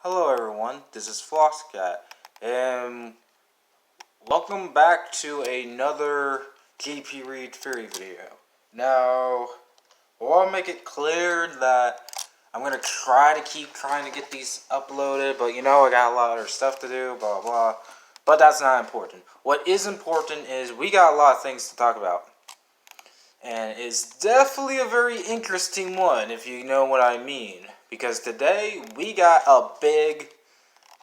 Hello everyone, this is Flosscat, and welcome back to another GPReed theory video. Now, I want to make it clear that I'm going to keep trying to get these uploaded, but I got a lot of other stuff to do, blah blah, but that's not important. What is important is we got a lot of things to talk about. And it's definitely a very interesting one, if you know what I mean. Because today, we got a big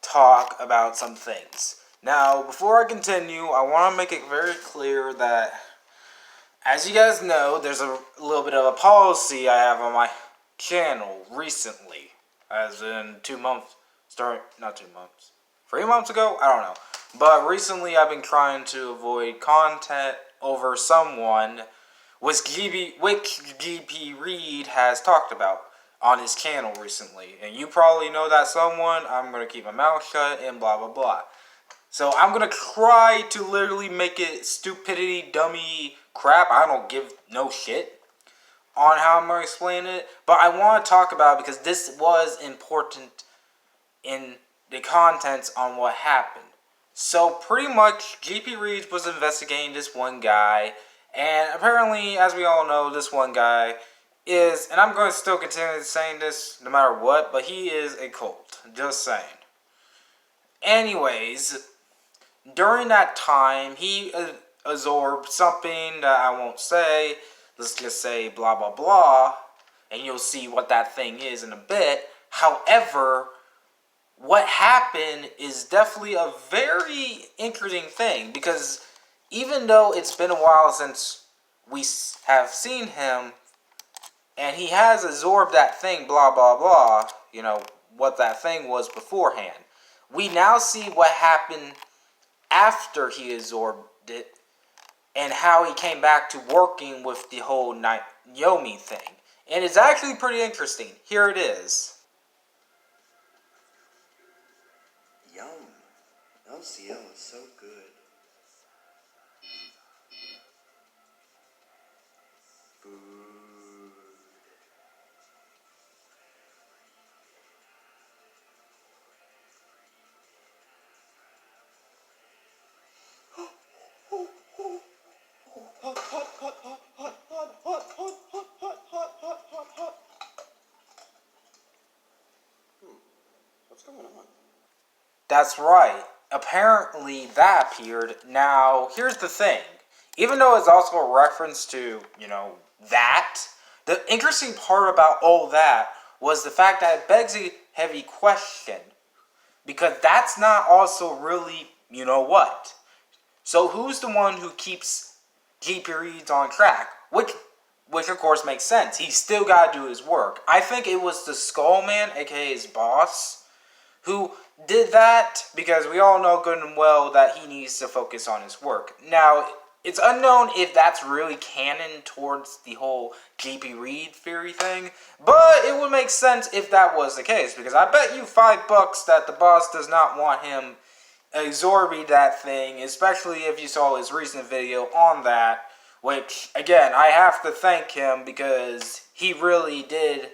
talk about some things. Now, before I continue, I want to make it very clear that, as you guys know, there's a little bit of a policy I have on my channel recently. As in 3 months ago? I don't know. But recently, I've been trying to avoid content over someone which GPReed has talked about on his channel recently. And you probably know that someone. I'm going to keep my mouth shut and blah, blah, blah. So I'm going to try to literally make it stupidity, dummy crap. I don't give no shit on how I'm going to explain it. But I want to talk about it because this was important in the contents on what happened. So pretty much GPReed was investigating this one guy. And apparently, as we all know, this one guy is, and I'm going to still continue saying this no matter what, but he is a cult. Just saying. Anyways, during that time, he absorbed something that I won't say. Let's just say blah, blah, blah. And you'll see what that thing is in a bit. However, what happened is definitely a very interesting thing, because even though it's been a while since we have seen him, and he has absorbed that thing, blah, blah, blah, what that thing was beforehand, we now see what happened after he absorbed it, and how he came back to working with the whole Naomi thing. And it's actually pretty interesting. Here it is. Yum. LCL is so good. Food. Hot. What's going on? That's right. Apparently that appeared. Now, here's the thing. Even though it's also a reference to, that, the interesting part about all that was the fact that it begs a heavy question. Because that's not also really, what. So who's the one who keeps GPReed on track? Which of course makes sense. He's still got to do his work. I think it was the Skullman, aka his boss, who did that, because we all know good and well that he needs to focus on his work. Now, it's unknown if that's really canon towards the whole GPReed theory thing, but it would make sense if that was the case, because I bet you $5 that the boss does not want him absorbing that thing, especially if you saw his recent video on that, which, again, I have to thank him because he really did,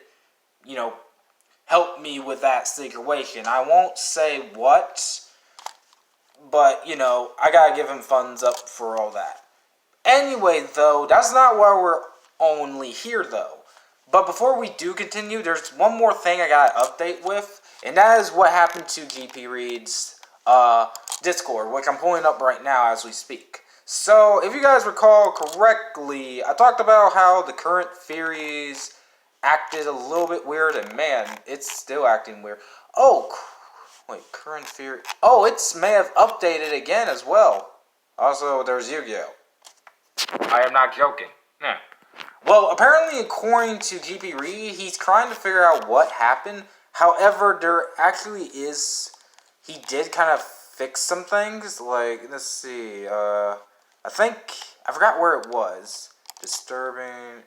help me with that situation. I won't say what, but, I gotta give him thumbs up for all that. Anyway, though, that's not why we're only here, though. But before we do continue, there's one more thing I gotta update with, and that is what happened to GPReed's Discord, which I'm pulling up right now as we speak. So, if you guys recall correctly, I talked about how the current theories acted a little bit weird, and man, it's still acting weird. Oh, wait, current theory. Oh, it's may have updated again as well. Also, there's Yu-Gi-Oh! I am not joking. Yeah. Well, apparently, according to GPReed, he's trying to figure out what happened. However, there actually is. He did kind of fix some things. Like, let's see. I forgot where it was. Disturbing.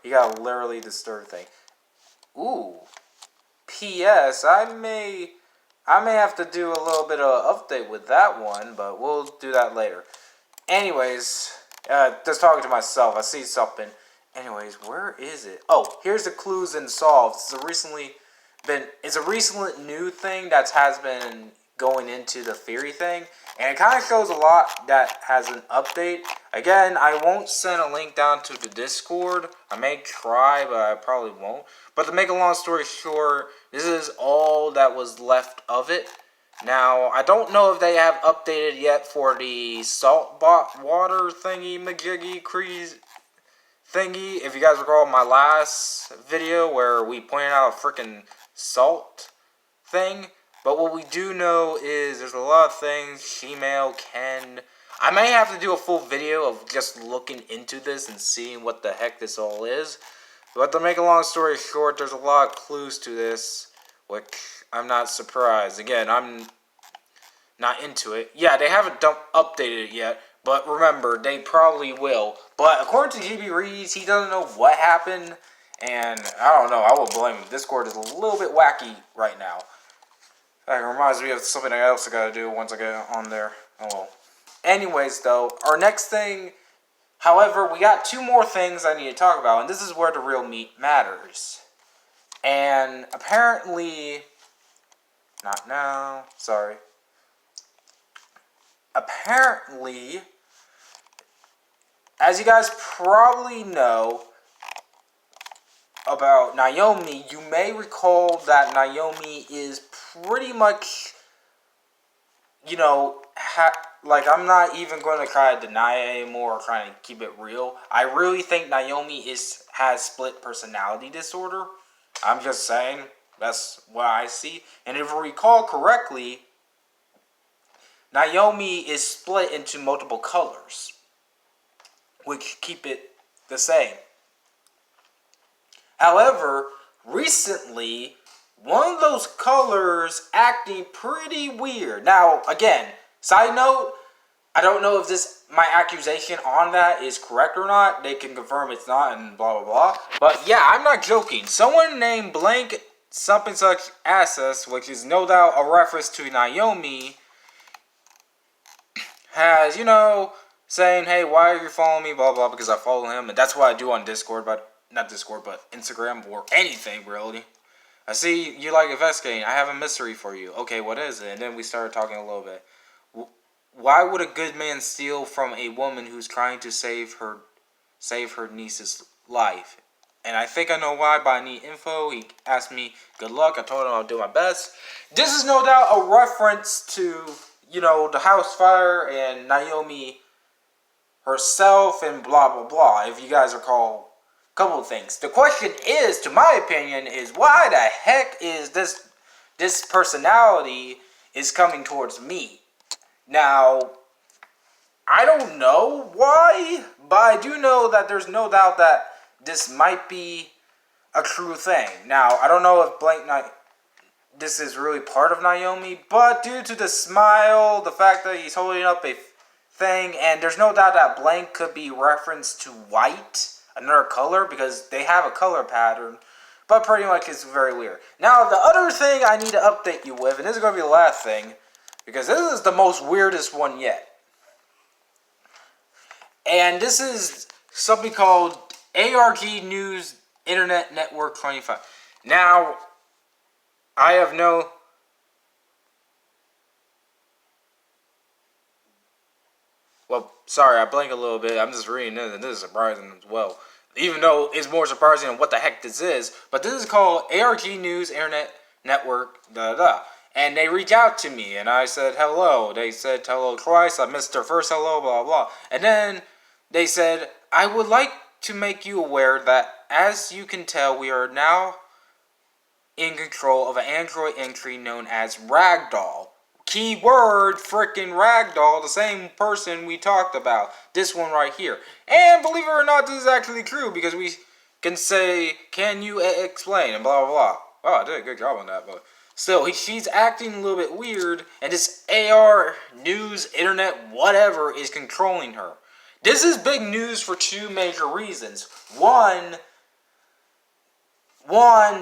He got a literally disturbed thing. Ooh. P.S. I may have to do a little bit of update with that one, but we'll do that later. Anyways, just talking to myself, I see something. Anyways, where is it? Oh, here's the clues and solves. It's a recently it's a recent new thing that has been going into the theory thing, and it kind of shows a lot that has an update. Again, I won't send a link down to the Discord. I may try, but I probably won't. But to make a long story short, this is all that was left of it. Now, I don't know if they have updated yet for the salt water thingy majiggy crease thingy. If you guys recall my last video where we pointed out a freaking salt thing. But what we do know is there's a lot of things Gmail can... I may have to do a full video of just looking into this and seeing what the heck this all is. But to make a long story short, there's a lot of clues to this, which I'm not surprised. Again, I'm not into it. Yeah, they haven't updated it yet, but remember, they probably will. But according to GPReed, he doesn't know what happened, and I don't know, I will blame him. Discord is a little bit wacky right now. That reminds me of something else I gotta do once I get on there. Oh well. Anyways, though, our next thing... However, we got two more things I need to talk about, and this is where the real meat matters. And apparently... Not now. Sorry. Apparently, as you guys probably know about Naomi, you may recall that Naomi is pretty much, you know, like, I'm not even going to try to deny it anymore or try to keep it real. I really think Naomi has split personality disorder. I'm just saying, that's what I see. And if I recall correctly, Naomi is split into multiple colors, which keep it the same. However, recently, one of those colors acting pretty weird. Now, again, side note, I don't know if my accusation on that is correct or not. They can confirm it's not and blah, blah, blah. But yeah, I'm not joking. Someone named Blank something such access, which is no doubt a reference to Naomi, has, you know, saying, hey, why are you following me, blah, blah, because I follow him. And that's what I do on Discord, but not Discord, but Instagram or anything, really. I see you like investigating. I have a mystery for you. Okay, what is it? And then we started talking a little bit. Why would a good man steal from a woman who's trying to save her niece's life? And I think I know why, but I need info. He asked me good luck. I told him I'll do my best. This is no doubt a reference to, you know, the house fire and Naomi herself and blah, blah, blah. If you guys recall a couple of things. The question is, to my opinion, is why the heck is this personality is coming towards me? Now, I don't know why, but I do know that there's no doubt that this might be a true thing. Now, I don't know if this is really part of Naomi, but due to the smile, the fact that he's holding up a thing, and there's no doubt that Blank could be referenced to white, another color, because they have a color pattern, but pretty much it's very weird. Now, the other thing I need to update you with, and this is going to be the last thing, because this is the most weirdest one yet. And this is something called ARG News Internet Network 25. Now, I have no... Well, sorry, I blinked a little bit. I'm just reading this, and this is surprising as well. Even though it's more surprising than what the heck this is. But this is called ARG News Internet Network, da-da-da. And they reached out to me, and I said hello. They said hello twice. I missed their first hello, blah, blah. And then they said, I would like to make you aware that, as you can tell, we are now in control of an Android entry known as Ragdoll. Keyword freaking Ragdoll, the same person we talked about. This one right here. And believe it or not, this is actually true, because we can say, can you explain, and blah, blah, blah. Oh, I did a good job on that, but still, she's acting a little bit weird, and this AR News, Internet, whatever, is controlling her. This is big news for two major reasons. One,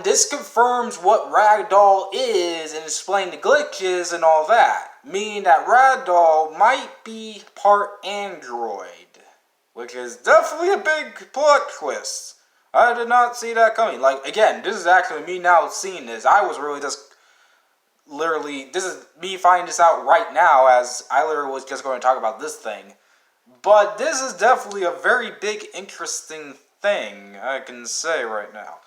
this confirms what Ragdoll is and explain the glitches and all that. Meaning that Ragdoll might be part Android. Which is definitely a big plot twist. I did not see that coming. Like, again, this is actually me now seeing this. I was really just literally, this is me finding this out right now as I literally was just going to talk about this thing. But this is definitely a very big, interesting thing, I can say right now.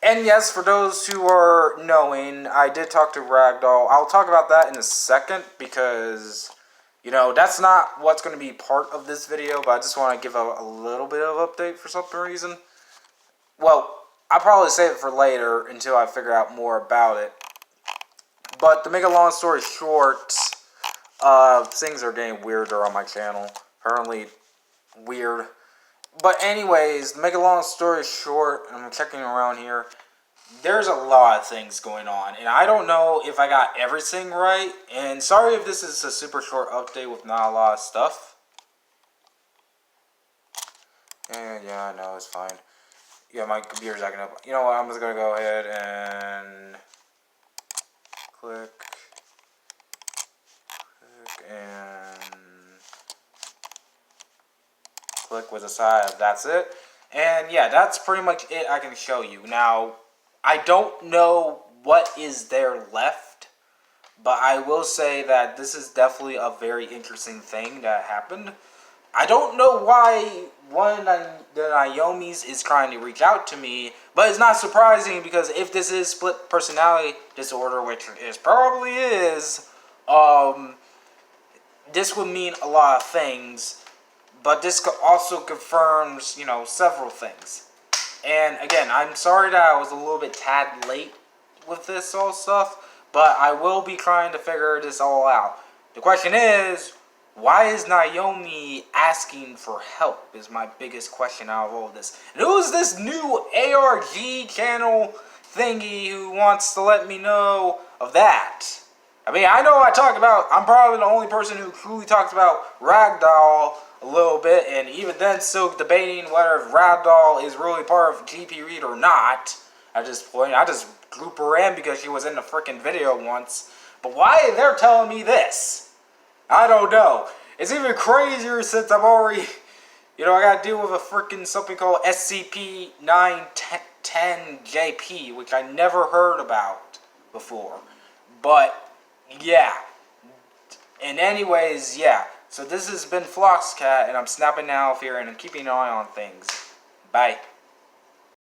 And yes, for those who are knowing, I did talk to Ragdoll. I'll talk about that in a second because, you know, that's not what's going to be part of this video, but I just want to give a little bit of update for some reason. Well, I'll probably save it for later until I figure out more about it. But to make a long story short, things are getting weirder on my channel. Apparently, weird. But anyways, to make a long story short, I'm checking around here. There's a lot of things going on, and I don't know if I got everything right. And sorry if this is a super short update with not a lot of stuff. And yeah, I know, it's fine. Yeah, my computer's acting up. You know what, I'm just gonna go ahead and click, and click with the side. That's it. And yeah, that's pretty much it I can show you. Now, I don't know what is there left, but I will say that this is definitely a very interesting thing that happened. I don't know why one of the Naomis is trying to reach out to me, but it's not surprising because if this is split personality disorder, which it probably is, this would mean a lot of things. But this also confirms, you know, several things. And again, I'm sorry that I was a little bit tad late with this all stuff, but I will be trying to figure this all out. The question is, why is Naomi asking for help is my biggest question out of all of this. And who's this new ARG channel thingy who wants to let me know of that? I mean, I know I'm probably the only person who truly talks about Ragdoll a little bit, and even then still debating whether Ragdoll is really part of GPReed or not at this point. I just group her in because she was in the freaking video once. But why they're telling me this? I don't know. It's even crazier since I've already, you know, I gotta deal with a freaking something called SCP-910-JP, which I never heard about before. But, yeah. And anyways, yeah. So this has been Floxcat, and I'm snapping out of here, and I'm keeping an eye on things. Bye.